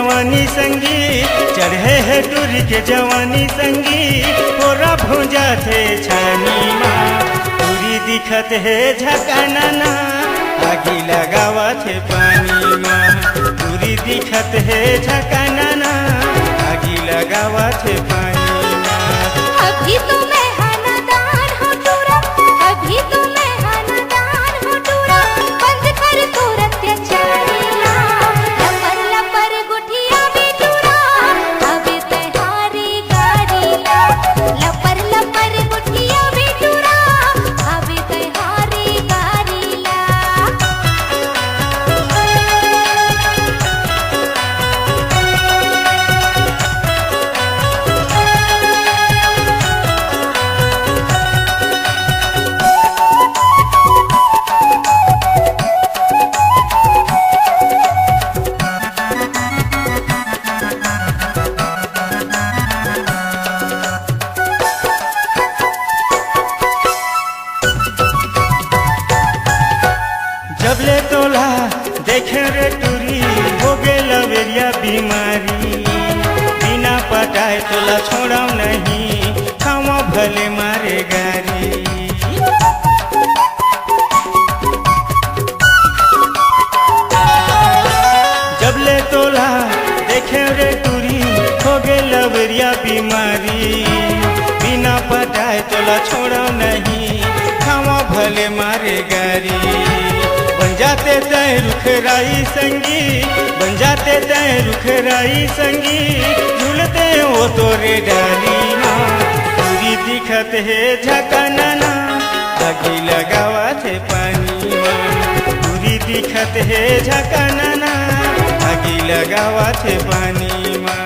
जवानी संगी, चढ़े है टूरी के जवानी संगी, पोरा भूंजा थे छानी माँ। टूरी दिखत है झकाना, आगी लगावा थे पानी माँ। टूरी दिखत है झकाना, आगी लगावा थे पानी माँ। अभी तो मैं हनादार हूँ टूरा, अभी तो मैं हनादार हूँ टूरा, बंद कर तोर अत्याचारीला। लपर लपर गुठिया भी टूरा, अभी तैहारी गारीला। लपर लपर गुठिया भी टूरा, अभी तैहारी गारीला। जब ले तोला देखे रे टूरी, हो गे लवेरिया बीमारी। बिना पटाए तोला छोड़ाऊ नहीं, खावा भले मारे गारी। जब ले तोला देखे रे टूरी, हो गे लवेरिया बीमारी। बिना पटाए तोला छोड़ाऊ नहीं, खावा भले मारे गारी। बन जाते तय रुखराई संगी, बन जाते तय रुखराई संगी, झूलते वो तोरे डाली माँ। पूरी दिखत है झकाना, आगी लगावा थे पानी माँ। पूरी दिखत है झकाना, आगी लगावा थे पानी माँ।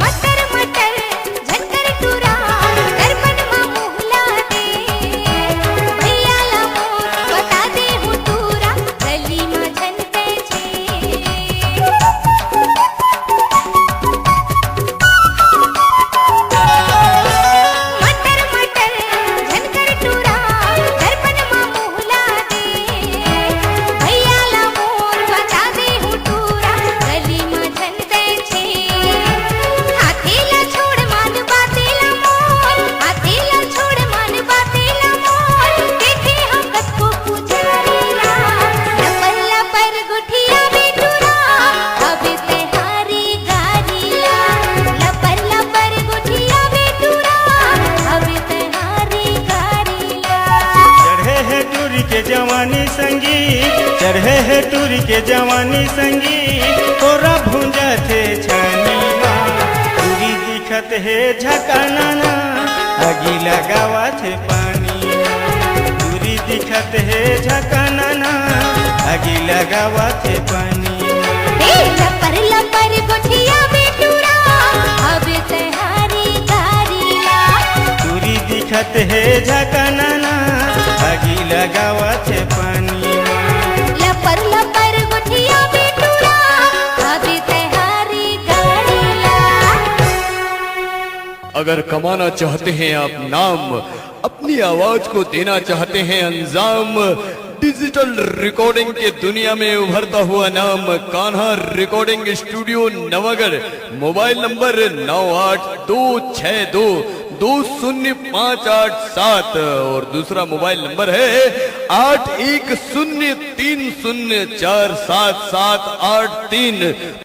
मटर मटर झटकर टूरा, दर्पण माँ मुहला दे। भैया ला मोर बता दे हूँ टूरा, गली माँ झनते छे। मटर मटर झटकर टूरा, दर्पण माँ मुहला दे। भैया ला मोर बता दे हूँ टूरा, गली माँ झनते छे। हाथीला छोड़ मान बातेला मोर, हाथीला छोड़ मान बातेला मोर, देखे हम कतको पुजारीला। लपर लपर गुठिया भी टूरा, अभी तैहारी गारीला। लपर लपर गुठिया भी टूरा, अभी तैहारी गारीला। चढ़े है टूरी के जवानी संगी, चढ़े है टूरी के जवानी संगी, तोरा भूंजा थे छानी माँ। टूरी दिखत है झकाना, आगी लगावा थे पानी माँ। टूरी दिखत है झकाना, आगी लगावा थे पानी माँ। ए लपर लपर गुठिया भी टूरा, अभी तैहारी गारीला। टूरी दिखत है झकाना, आगी लगावा थे पानी माँ। लपर लपर गुठिया भी टूरा, अभी तैहारी गारीला। अगर कमाना चाहते हैं आप नाम, अपनी आवाज को देना चाहते हैं अंजाम, डिजिटल रिकॉर्डिंग के दुनिया में उभरता हुआ नाम Kanha recording studio Navagarh. Mobile number 9826220587 और दूसरा मोबाइल नंबर है 8103047783।